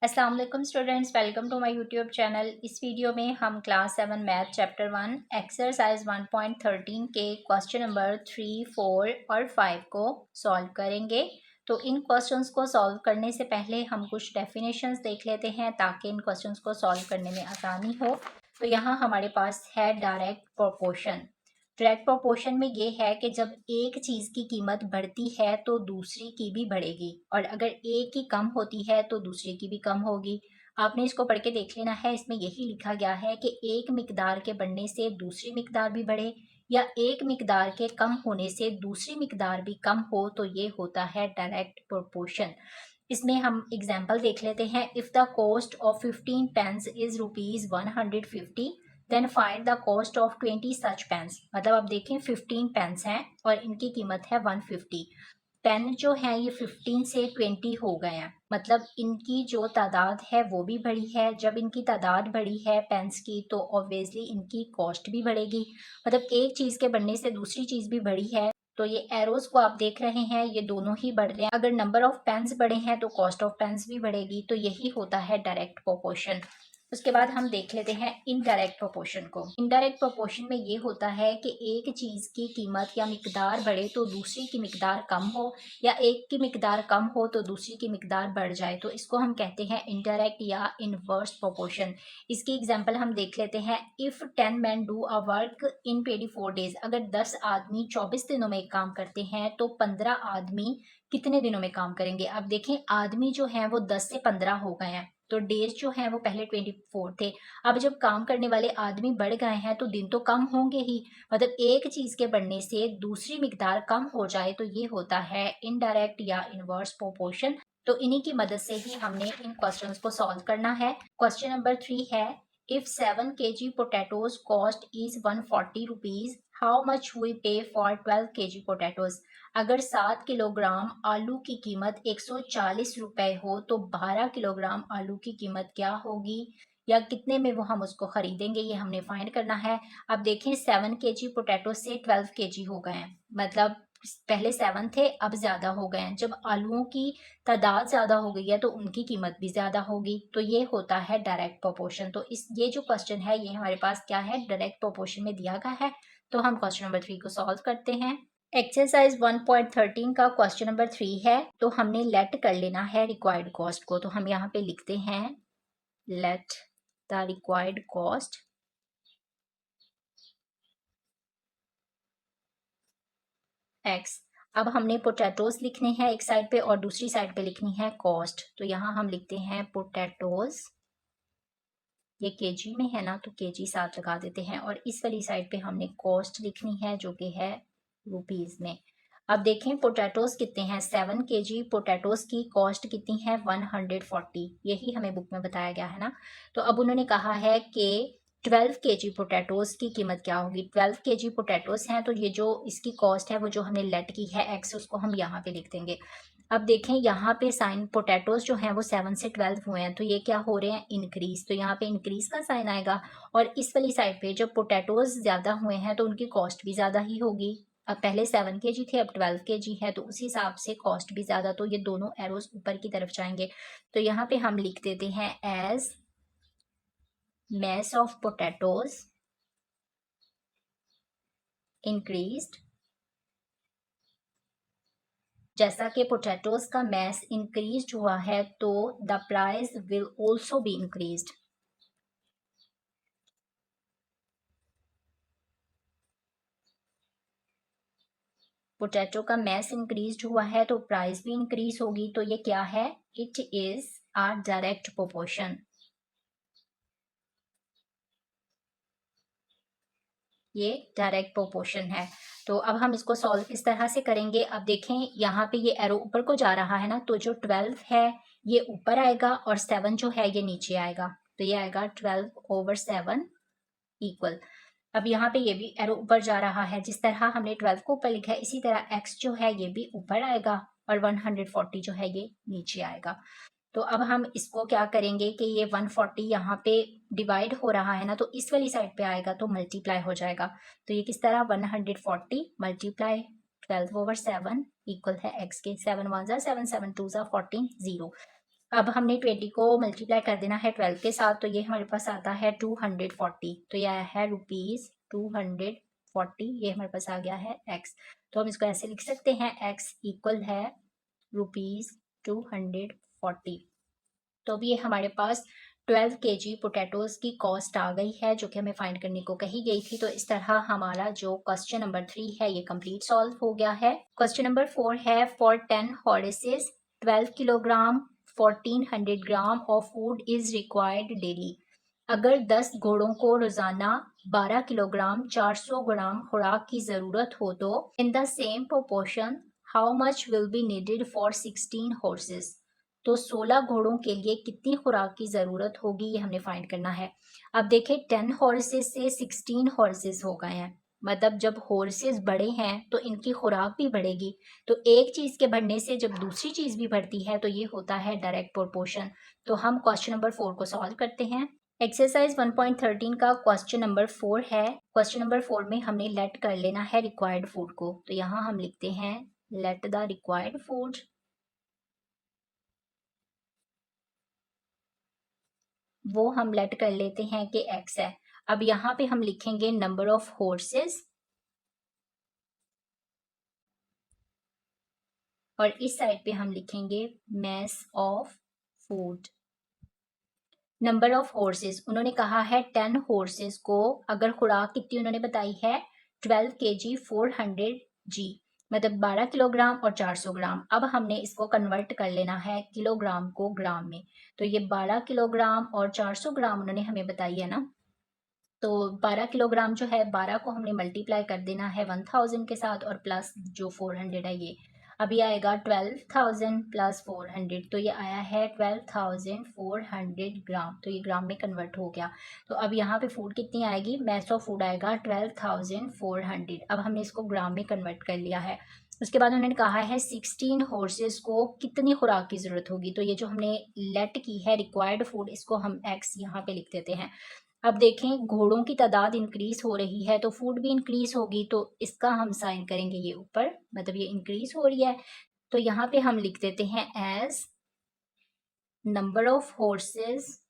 अस्सलाम वालेकुम students, welcome to my YouTube channel. इस वीडियो में हम क्लास 7 मैथ चैप्टर 1 एक्सरसाइज 1.13 के क्वेश्चन नंबर 3, 4 और 5 को सॉल्व करेंगे। तो इन क्वेश्चंस को सॉल्व करने से पहले हम कुछ डेफिनेशंस देख लेते हैं ताकि इन क्वेश्चंस को सॉल्व करने में आसानी हो। तो यहाँ हमारे पास है डायरेक्ट प्रोपोर्शन। डायरेक्ट प्रोपोर्शन में ये है कि जब एक चीज़ की कीमत बढ़ती है तो दूसरी की भी बढ़ेगी, और अगर एक की कम होती है तो दूसरी की भी कम होगी। आपने इसको पढ़ के देख लेना है। इसमें यही लिखा गया है कि एक मिकदार के बढ़ने से दूसरी मिकदार भी बढ़े या एक मिकदार के कम होने से दूसरी मिकदार भी कम हो, तो ये होता है डायरेक्ट प्रोपोर्शन। इसमें हम एग्जाम्पल देख लेते हैं। If the cost of 15 pens is ₹150, then find the cost of 20 such pens. मतलब आप देखें 15 पेन्स हैं और इनकी कीमत है 150। पेन जो है ये 15 से 20 हो गए हैं, मतलब इनकी जो तादाद है वो भी बढ़ी है। जब इनकी तादाद बढ़ी है पेन्स की तो ऑब्वियसली इनकी कॉस्ट भी बढ़ेगी। मतलब एक चीज़ के बढ़ने से दूसरी चीज़ भी बढ़ी है। तो ये एरोज को आप देख रहे हैं, ये दोनों ही बढ़ रहे हैं। अगर नंबर ऑफ पेन्स बढ़े हैं तो कॉस्ट ऑफ पेन्स भी बढ़ेगी। तो यही होता है डायरेक्ट प्रोपोर्शन। उसके बाद हम देख लेते हैं इनडायरेक्ट प्रोपोर्शन को। इनडायरेक्ट प्रोपोर्शन में ये होता है कि एक चीज़ की कीमत या मिकदार बढ़े तो दूसरी की मिकदार कम हो, या एक की मिकदार कम हो तो दूसरी की मिकदार बढ़ जाए। तो इसको हम कहते हैं इनडायरेक्ट या इनवर्स प्रोपोर्शन। इसकी एग्जांपल हम देख लेते हैं। If 10 man do a work in 24 days, अगर 10 आदमी 24 दिनों में काम करते हैं तो 15 आदमी कितने दिनों में काम करेंगे। अब देखें आदमी जो है वो 10 से 15 हो गए हैं, तो डेज जो है वो पहले 24 थे। अब जब काम करने वाले आदमी बढ़ गए हैं तो दिन तो कम होंगे ही। मतलब एक चीज के बढ़ने से दूसरी मिकदार कम हो जाए तो ये होता है इनडायरेक्ट या इनवर्स प्रोपोर्शन। तो इन्हीं की मदद से ही हमने इन क्वेश्चंस को सॉल्व करना है। क्वेश्चन नंबर 3 है, if 7 kg potatoes cost is 140 rupees, how much we pay for 12 kg potatoes। अगर 7 किलोग्राम आलू की कीमत 140 रुपए हो तो 12 किलोग्राम आलू की कीमत क्या होगी, या कितने में वो हम उसको खरीदेंगे, ये हमने फाइंड करना है। अब देखें 7 kg पोटैटो से 12 kg हो गए हैं, मतलब पहले 7 थे अब ज्यादा हो गए हैं। जब आलूओं की तादाद ज्यादा हो गई है तो उनकी कीमत भी ज्यादा होगी। तो ये होता है डायरेक्ट प्रोपोर्शन। तो इस ये जो क्वेश्चन है ये हमारे पास क्या है, डायरेक्ट प्रोपोर्शन में दिया गया है। तो हम क्वेश्चन नंबर 3 को सॉल्व करते हैं। एक्सरसाइज 1.13 का क्वेश्चन नंबर 3 है। तो हमने लेट कर लेना है रिक्वायर्ड कॉस्ट को। तो हम यहाँ पे लिखते हैं let the required cost x. अब हमने पोटैटोज लिखने हैं एक साइड पे और दूसरी साइड पे लिखनी है कॉस्ट। तो यहाँ हम लिखते हैं पोटैटोज, ये केजी में है ना तो केजी साथ लगा देते हैं, और इस वाली साइड पे हमने कॉस्ट लिखनी है जो कि है रुपीज में। अब देखें पोटैटोज कितने हैं, 7 kg पोटैटोज की कॉस्ट कितनी है 140, यही हमें बुक में बताया गया है ना। तो अब उन्होंने कहा है कि 12 kg पोटैटोज की कीमत क्या होगी। 12 kg पोटैटोज हैं तो ये जो इसकी कॉस्ट है वो जो हमने लेट की है एक्स, उसको हम यहाँ पे लिख देंगे। अब देखें यहाँ पे साइन पोटैटोज जो हैं वो 7 से 12 हुए हैं तो ये क्या हो रहे हैं इंक्रीज, तो यहाँ पे इंक्रीज का साइन आएगा। और इस वाली साइड पे जब पोटैटोज ज्यादा हुए हैं तो उनकी कॉस्ट भी ज्यादा ही होगी। अब पहले 7 kg थे अब 12 kg है तो उस हिसाब से कॉस्ट भी ज्यादा, तो ये दोनों एरोज ऊपर की तरफ जाएंगे। तो यहाँ पे हम लिख देते हैं as mass of potatoes increased। जैसा कि पोटैटोज का मैस इंक्रीज हुआ है तो the price will also be increased. Potato का मैस इंक्रीज हुआ है तो प्राइस भी इंक्रीज होगी। तो ये क्या है, it is a direct proportion. ये डायरेक्ट प्रोपोर्शन है। तो अब हम इसको सॉल्व किस तरह से करेंगे। अब देखें यहाँ पे ये एरो ऊपर को जा रहा है ना, तो जो 12 है ये ऊपर आएगा और 7 जो है ये नीचे आएगा। तो ये आएगा 12/7 इक्वल। अब यहाँ पे ये भी एरो ऊपर जा रहा है, जिस तरह हमने 12 को ऊपर लिखा है इसी तरह x जो है ये भी ऊपर आएगा और 140 जो है ये नीचे आएगा। तो अब हम इसको क्या करेंगे कि ये 140 यहाँ पे डिवाइड हो रहा है ना, तो इस वाली साइड पे आएगा तो मल्टीप्लाई हो जाएगा। तो ये किस तरह 140 मल्टीप्लाई 12/7 इक्वल है x के 7 1 7 7 2 14 0। अब हमने 20 को मल्टीप्लाई कर देना है 12 के साथ, तो ये हमारे पास आता है 240। तो ये आया है ₹240, ये हमारे पास आ गया है x। तो हम इसको ऐसे लिख सकते हैं, x इक्वल है ₹240। तो अब ये हमारे पास 12 kg पोटैटोज की कॉस्ट आ गई है, जो कि हमें फाइंड करने को कही गई थी। तो इस तरह हमारा जो क्वेश्चन नंबर 3 है ये कंप्लीट सॉल्व हो गया है। क्वेश्चन नंबर 4 है, for 10 horses 12 kilogram 1400 gram of food is required daily. अगर 10 घोड़ों को रोजाना 12 किलोग्राम 400 ग्राम खुराक की जरूरत हो तो in the same proportion how much will be needed for 16 horses. तो 16 घोड़ों के लिए कितनी खुराक की ज़रूरत होगी, ये हमने फाइंड करना है। अब देखें, 10 हॉर्सेस से 16 हॉर्सेस हो गए हैं, मतलब जब हॉर्सेस बड़े हैं तो इनकी खुराक भी बढ़ेगी। तो एक चीज़ के बढ़ने से जब दूसरी चीज़ भी बढ़ती है तो ये होता है डायरेक्ट प्रोपोर्शन। तो हम क्वेश्चन नंबर 4 को सॉल्व करते हैं। एक्सरसाइज 1.13 का क्वेश्चन नंबर 4 है। क्वेश्चन नंबर 4 में हमने लेट कर लेना है रिक्वायर्ड फूड को। तो यहाँ हम लिखते हैं लेट द रिक्वायर्ड फूड, वो हम लेट कर लेते हैं कि x है। अब यहाँ पे हम लिखेंगे नंबर ऑफ हॉर्सेस और इस साइड पे हम लिखेंगे mess of food. Number of horses उन्होंने कहा है 10 हॉर्सेस को अगर खुराक कितनी उन्होंने बताई है 12 kg 400 g, मतलब 12 किलोग्राम और 400 ग्राम। अब हमने इसको कन्वर्ट कर लेना है किलोग्राम को ग्राम में। तो ये 12 किलोग्राम और 400 ग्राम उन्होंने हमें बताई है ना। तो 12 किलोग्राम जो है 12 को हमने मल्टीप्लाई कर देना है 1000 के साथ और प्लस जो 400 है ये। अब ये आएगा 12,000 प्लस 400, तो ये आया है 12,400 ग्राम। तो ये ग्राम में कन्वर्ट हो गया। तो अब यहाँ पे फूड कितनी आएगी, मैस ऑफ फूड आएगा 12,400। अब हमने इसको ग्राम में कन्वर्ट कर लिया है। उसके बाद उन्होंने कहा है 16 हॉर्सेस को कितनी खुराक की ज़रूरत होगी। तो ये जो हमने लेट की है रिक्वायर्ड फूड, इसको हम एक्स यहाँ पे लिख देते हैं। अब देखें, घोड़ों की तादाद इंक्रीज हो रही है तो फूड भी इंक्रीज होगी, तो इसका हम साइन करेंगे ये ऊपर, मतलब ये इंक्रीज हो रही है। तो यहाँ पे हम लिख देते हैं as number of horses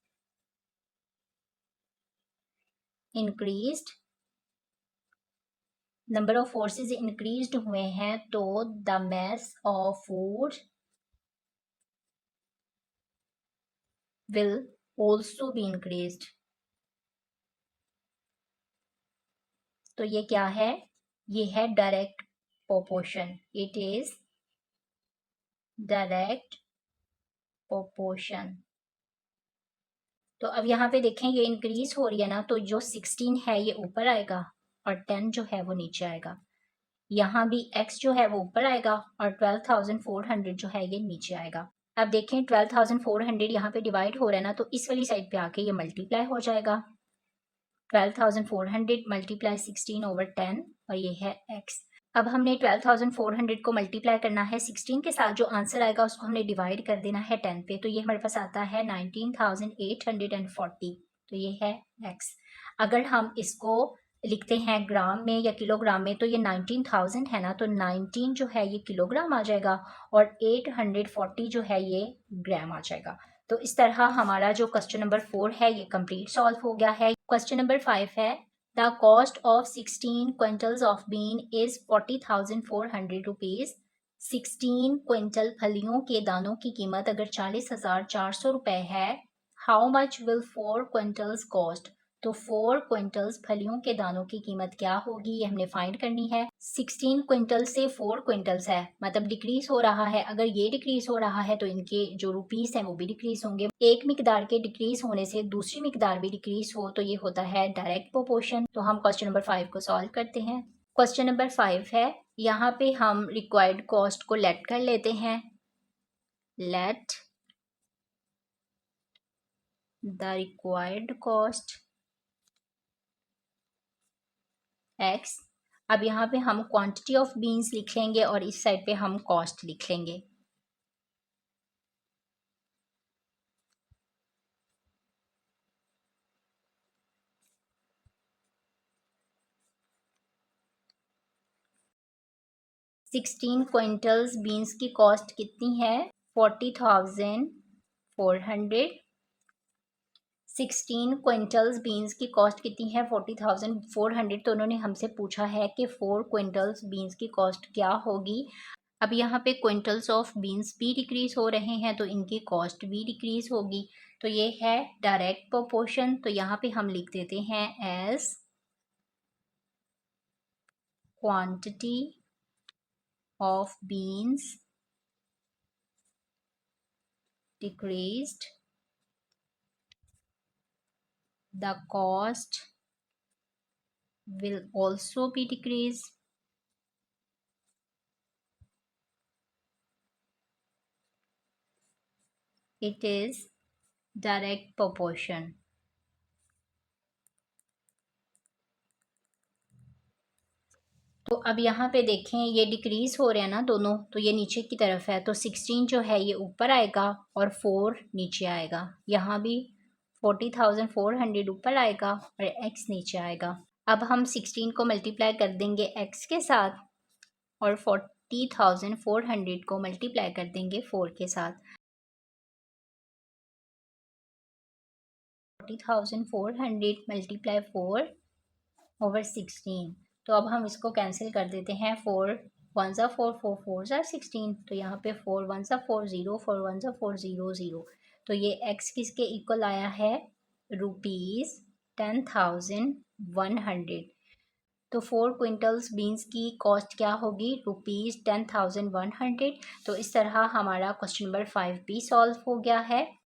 increased, number of horses increased हुए हैं तो the mass of food will also be increased. तो ये क्या है, ये है direct proportion, it is direct proportion. तो अब यहाँ पे देखें ये इंक्रीज हो रही है ना, तो जो 16 है ये ऊपर आएगा और 10 जो है वो नीचे आएगा। यहाँ भी x जो है वो ऊपर आएगा और 12,400 जो है ये नीचे आएगा। अब देखें 12,400 यहाँ पे डिवाइड हो रहा है ना, तो इस वाली साइड पे आके ये मल्टीप्लाई हो जाएगा। 12,400 मल्टीप्लाई 16/10 और ये है x। अब हमने 12,400 को मल्टीप्लाई करना है 16 के साथ, जो आंसर आएगा उसको हमने डिवाइड कर देना है 10 पे। तो ये हमारे पास आता है 19,840। तो ये है x। अगर हम इसको लिखते हैं ग्राम में या किलोग्राम में, तो ये 19,000 है ना, तो 19 जो है ये किलोग्राम आ जाएगा और 840 जो है ये ग्राम आ जाएगा। तो इस तरह हमारा जो क्वेश्चन नंबर 4 है ये कंप्लीट सॉल्व हो गया है। क्वेश्चन नंबर 5 है, the cost of 16 quintals of bean is 40,400 rupees. 16 quintal फलियों के दानों की कीमत अगर 40,400 रुपए है, how much will 4 quintals cost. तो 4 क्विंटल्स फलियों के दानों की कीमत क्या होगी, ये हमने फाइंड करनी है। 16 क्विंटल से 4 क्विंटल्स है, मतलब डिक्रीज हो रहा है। अगर ये डिक्रीज हो रहा है तो इनके जो रुपीस हैं वो भी डिक्रीज होंगे। एक मिकदार के डिक्रीज होने से दूसरी मिकदार भी डिक्रीज हो तो ये होता है डायरेक्ट प्रोपोर्शन। तो हम क्वेश्चन नंबर 5 को सॉल्व करते हैं। क्वेश्चन नंबर 5 है, यहाँ पे हम रिक्वायर्ड कॉस्ट को लेट कर लेते हैं। Let the required cost x। अब यहाँ पे हम क्वांटिटी ऑफ बीन्स लिख लेंगे और इस साइड पे हम कॉस्ट लिख लेंगे। सिक्सटीन क्विंटल्स बीन्स की कॉस्ट कितनी है, 40,400 400। 16 क्विंटल्स बीन्स की कॉस्ट कितनी है 40,400। तो उन्होंने हमसे पूछा है कि 4 क्विंटल्स बीन्स की कॉस्ट क्या होगी। अब यहाँ पे क्विंटल्स ऑफ बीन्स भी डिक्रीज हो रहे हैं तो इनकी कॉस्ट भी डिक्रीज होगी। तो ये है डायरेक्ट प्रोपोर्शन। तो यहाँ पे हम लिख देते हैं as quantity of beans decreased the cost will also be decreased। It is direct proportion। तो अब यहाँ पे देखें ये डिक्रीज हो रहे हैं ना दोनों, तो ये नीचे की तरफ है तो 16 जो है ये ऊपर आएगा और 4 नीचे आएगा। यहाँ भी 40,400 ऊपर आएगा और x नीचे आएगा। अब हम 16 को मल्टीप्लाई कर देंगे x के साथ और 40,400 को मल्टीप्लाई कर देंगे 4 के साथ। 40,400 मल्टीप्लाई 4 ओवर 16। तो अब हम इसको कैंसिल कर देते हैं। 4 1 ज़ा 4, 4 4 ज़ा 16। तो यहाँ पे 4 1 ज़ा 4 0, 4 1 ज़ा 4 0 0। तो ये x किसके इक्वल आया है ₹10,100। तो 4 क्विंटल्स बीन्स की कॉस्ट क्या होगी ₹10,100। तो इस तरह हमारा क्वेश्चन नंबर 5 भी सॉल्व हो गया है।